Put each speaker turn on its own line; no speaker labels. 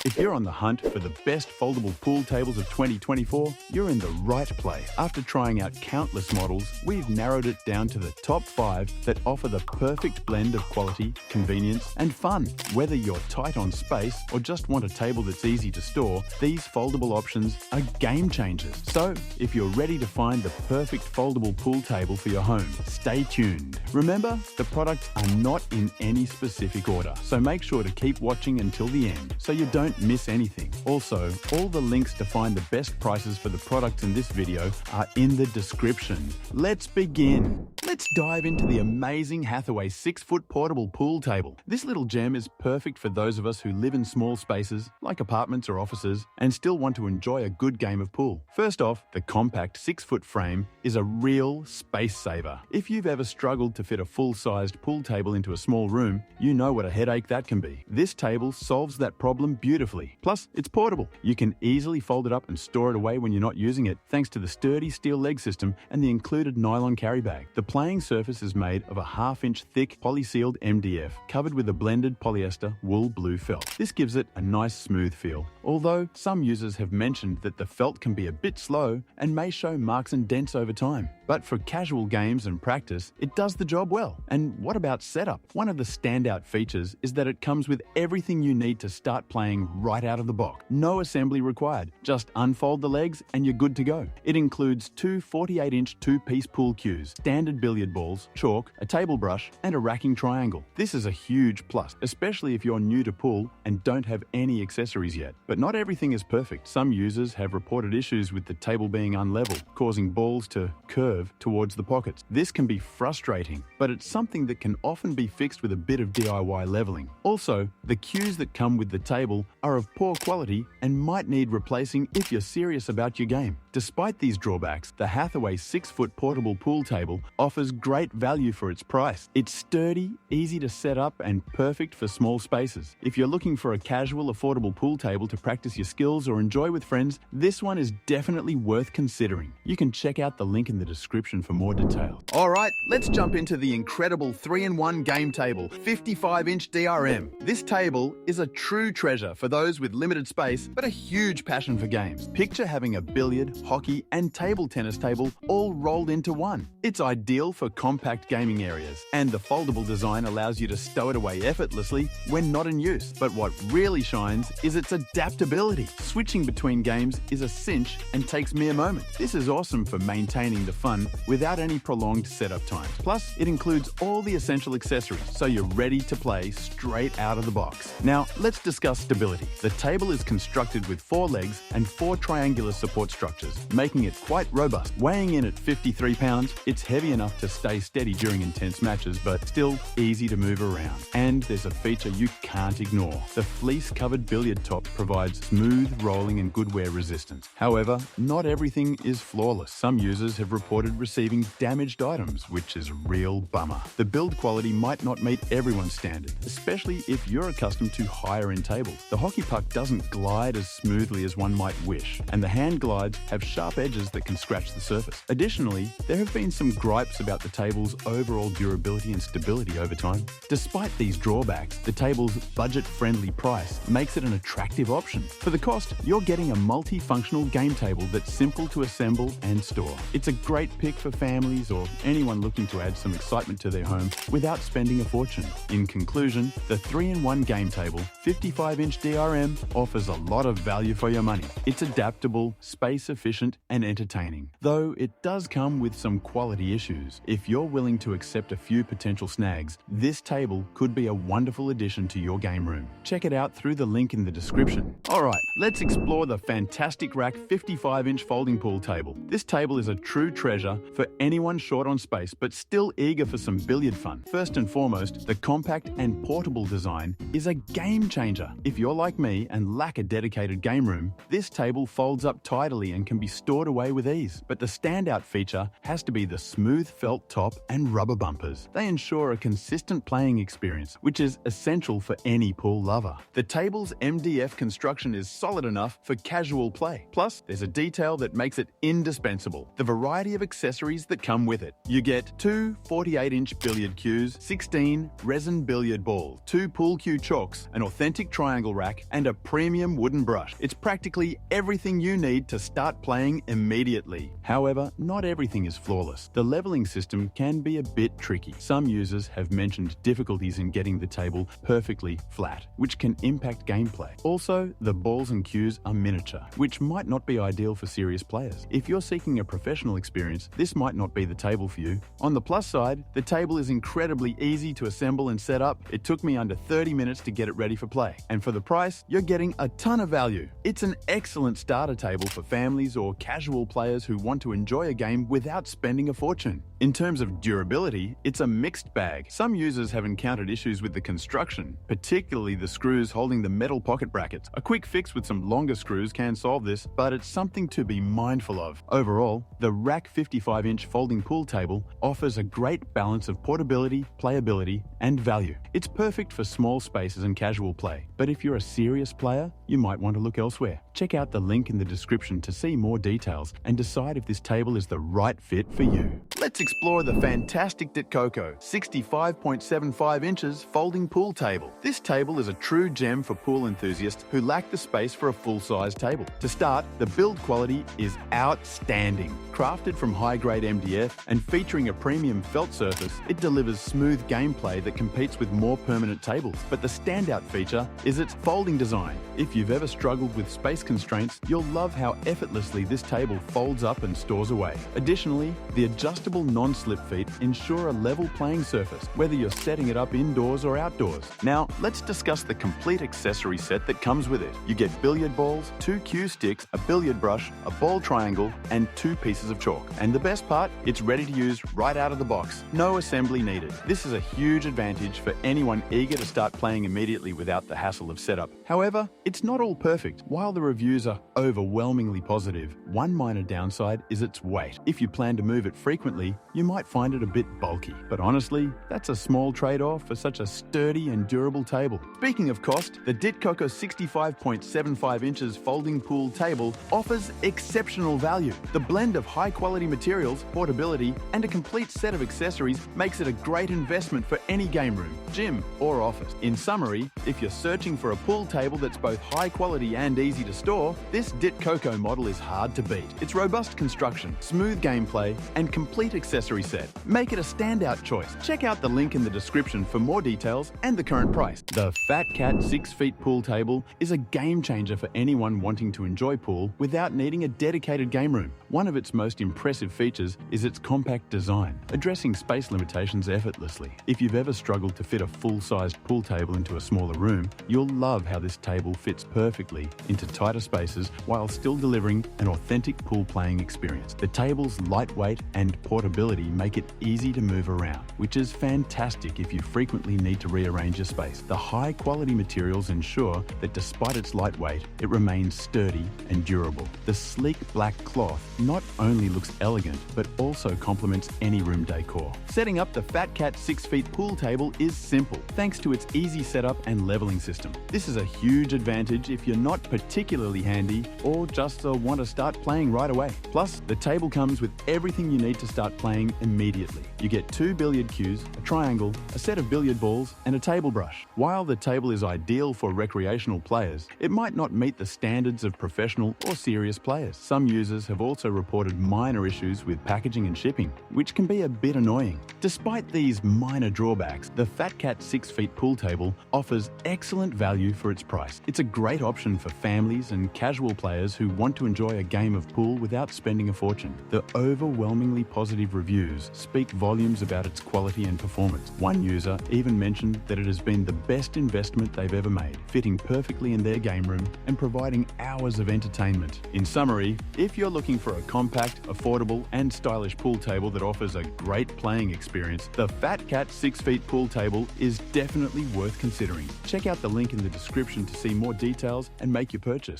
If you're on the hunt for the best foldable pool tables of 2024, you're in the right place. After trying out countless models, we've narrowed it down to the top 5 that offer the perfect blend of quality, convenience, and fun. Whether you're tight on space or just want a table that's easy to store, these foldable options are game changers. So, if you're ready to find the perfect foldable pool table for your home, stay tuned. Remember, the products are not in any specific order, so make sure to keep watching until the end so you don't miss anything. Also, all the links to find the best prices for the products in this video are in the description. Let's begin. Let's dive into the amazing Hathaway 6-foot portable pool table. This little gem is perfect for those of us who live in small spaces, like apartments or offices, and still want to enjoy a good game of pool. First off, the compact 6-foot frame is a real space saver. If you've ever struggled to fit a full-sized pool table into a small room, you know what a headache that can be. This table solves that problem beautifully. Plus, it's portable. You can easily fold it up and store it away when you're not using it, thanks to the sturdy steel leg system and the included nylon carry bag. The playing surface is made of a 1/2-inch thick polysealed MDF covered with a blended polyester wool blue felt. This gives it a nice smooth feel, although some users have mentioned that the felt can be a bit slow and may show marks and dents over time. But for casual games and practice, it does the job well. And what about setup? One of the standout features is that it comes with everything you need to start playing right out of the box. No assembly required. Just unfold the legs and you're good to go. It includes 2 48-inch 2-piece pool cues, standard billiard balls, chalk, a table brush, and a racking triangle. This is a huge plus, especially if you're new to pool and don't have any accessories yet. But not everything is perfect. Some users have reported issues with the table being unlevel, causing balls to curve towards the pockets. This can be frustrating, but it's something that can often be fixed with a bit of DIY leveling. Also, the cues that come with the table are of poor quality and might need replacing if you're serious about your game. Despite these drawbacks, the Hathaway 6-foot portable pool table offers great value for its price. It's sturdy, easy to set up, and perfect for small spaces. If you're looking for a casual, affordable pool table to practice your skills or enjoy with friends, this one is definitely worth considering. You can check out the link in the description for more details. Alright, let's jump into the incredible 3-in-1 game table, 55-inch DRM. This table is a true treasure for those with limited space but a huge passion for games. Picture having a billiard, hockey, and table tennis table all rolled into one. It's ideal for compact gaming areas, and the foldable design allows you to stow it away effortlessly when not in use. But what really shines is its adaptability. Switching between games is a cinch and takes mere moments. This is awesome for maintaining the fun without any prolonged setup time. Plus, it includes all the essential accessories, so you're ready to play straight out of the box. Now, let's discuss stability. The table is constructed with 4 legs and 4 triangular support structures, making it quite robust. Weighing in at 53 pounds, it's heavy enough to stay steady during intense matches, but still easy to move around. And there's a feature you can't ignore. The fleece-covered billiard top provides smooth rolling and good wear resistance. However, not everything is flawless. Some users have reported receiving damaged items, which is a real bummer. The build quality might not meet everyone's standard, especially if you're accustomed to higher-end tables. The hockey puck doesn't glide as smoothly as one might wish, and the hand glides have sharp edges that can scratch the surface. Additionally, there have been some gripes about the table's overall durability and stability over time. Despite these drawbacks, the table's budget-friendly price makes it an attractive option. For the cost, you're getting a multifunctional game table that's simple to assemble and store. It's a great pick for families or anyone looking to add some excitement to their home without spending a fortune. In conclusion, the 3-in-1 game table, 55-inch DRM, offers a lot of value for your money. It's adaptable, space-efficient, and entertaining, though it does come with some quality issues. If you're willing to accept a few potential snags, this table could be a wonderful addition to your game room. Check it out through the link in the description. Alright, let's explore the Fantastic Rack 55-inch folding pool table. This table is a true treasure for anyone short on space but still eager for some billiard fun. First and foremost, the compact and portable design is a game changer. If you're like me and lack a dedicated game room, this table folds up tidily and can can be stored away with ease, but the standout feature has to be the smooth felt top and rubber bumpers. They ensure a consistent playing experience, which is essential for any pool lover. The table's MDF construction is solid enough for casual play. Plus, there's a detail that makes it indispensable: the variety of accessories that come with it. You get two 48-inch billiard cues, 16 resin billiard balls, two pool cue chalks, an authentic triangle rack, and a premium wooden brush. It's practically everything you need to start playing immediately. However, not everything is flawless. The leveling system can be a bit tricky. Some users have mentioned difficulties in getting the table perfectly flat, which can impact gameplay. Also, the balls and cues are miniature, which might not be ideal for serious players. If you're seeking a professional experience, this might not be the table for you. On the plus side, the table is incredibly easy to assemble and set up. It took me under 30 minutes to get it ready for play. And for the price, you're getting a ton of value. It's an excellent starter table for families or casual players who want to enjoy a game without spending a fortune. In terms of durability, it's a mixed bag. Some users have encountered issues with the construction, particularly the screws holding the metal pocket brackets. A quick fix with some longer screws can solve this, but it's something to be mindful of. Overall, the Rack 55-inch folding pool table offers a great balance of portability, playability, and value. It's perfect for small spaces and casual play, but if you're a serious player, you might want to look elsewhere. Check out the link in the description to see more details and decide if this table is the right fit for you. Let's explore the fantastic Ditkoko 65.75 inches folding pool table. This table is a true gem for pool enthusiasts who lack the space for a full-size table. To start, the build quality is outstanding. Crafted from high-grade MDF and featuring a premium felt surface, it delivers smooth gameplay that competes with more permanent tables. But the standout feature is its folding design. If you've ever struggled with space constraints, you'll love how effortlessly this table folds up and stores away. Additionally, the adjustable non-slip feet ensure a level playing surface, whether you're setting it up indoors or outdoors. Now, let's discuss the complete accessory set that comes with it. You get billiard balls, two cue sticks, a billiard brush, a ball triangle, and two pieces of chalk. And the best part, it's ready to use right out of the box. No assembly needed. This is a huge advantage for anyone eager to start playing immediately without the hassle of setup. However, it's not all perfect. While the reviews are overwhelmingly positive, one minor downside is its weight. If you plan to move it frequently, you might find it a bit bulky. But honestly, that's a small trade-off for such a sturdy and durable table. Speaking of cost, the Ditkoko 65.75 inches folding pool table offers exceptional value. The blend of high-quality materials, portability, and a complete set of accessories makes it a great investment for any game room, gym, or office. In summary, if you're searching for a pool table that's both high quality and easy to store, this Ditkoko model is hard to beat. Its robust construction, smooth gameplay, and complete accessory set make it a standout choice. Check out the link in the description for more details and the current price. The Fat Cat 6 feet pool table is a game changer for anyone wanting to enjoy pool without needing a dedicated game room. One of its most impressive features is its compact design, addressing space limitations effortlessly. If you've ever struggled to fit a full-sized pool table into a smaller room, you'll love how this table fits perfectly into tighter spaces while still delivering an authentic pool playing experience. The table's lightweight and portability make it easy to move around, which is fantastic if you frequently need to rearrange your space. The high-quality materials ensure that despite its lightweight, it remains sturdy and durable. The sleek black cloth not only looks elegant, but also complements any room decor. Setting up the Fat Cat 6 feet pool table is simple, thanks to its easy setup and leveling system. This is a huge advantage if you're not particularly handy or just want to start playing right away. Plus, the table comes with everything you need to start playing immediately. You get two billiard cues, a triangle, a set of billiard balls, and a table brush. While the table is ideal for recreational players, it might not meet the standards of professional or serious players. Some users have also reported minor issues with packaging and shipping, which can be a bit annoying. Despite these minor drawbacks, the Fat Cat 6 feet pool table offers excellent value for its price. It's a great option for families and casual players who want to enjoy a game of pool without spending a fortune. The overwhelmingly positive reviews speak volumes about its quality and performance. One user even mentioned that it has been the best investment they've ever made, fitting perfectly in their game room and providing hours of entertainment. In summary, if you're looking for a compact, affordable, and stylish pool table that offers a great playing experience, the Fat Cat 6 feet pool table is definitely worth considering. Check out the link in the description to see more details and make your purchase.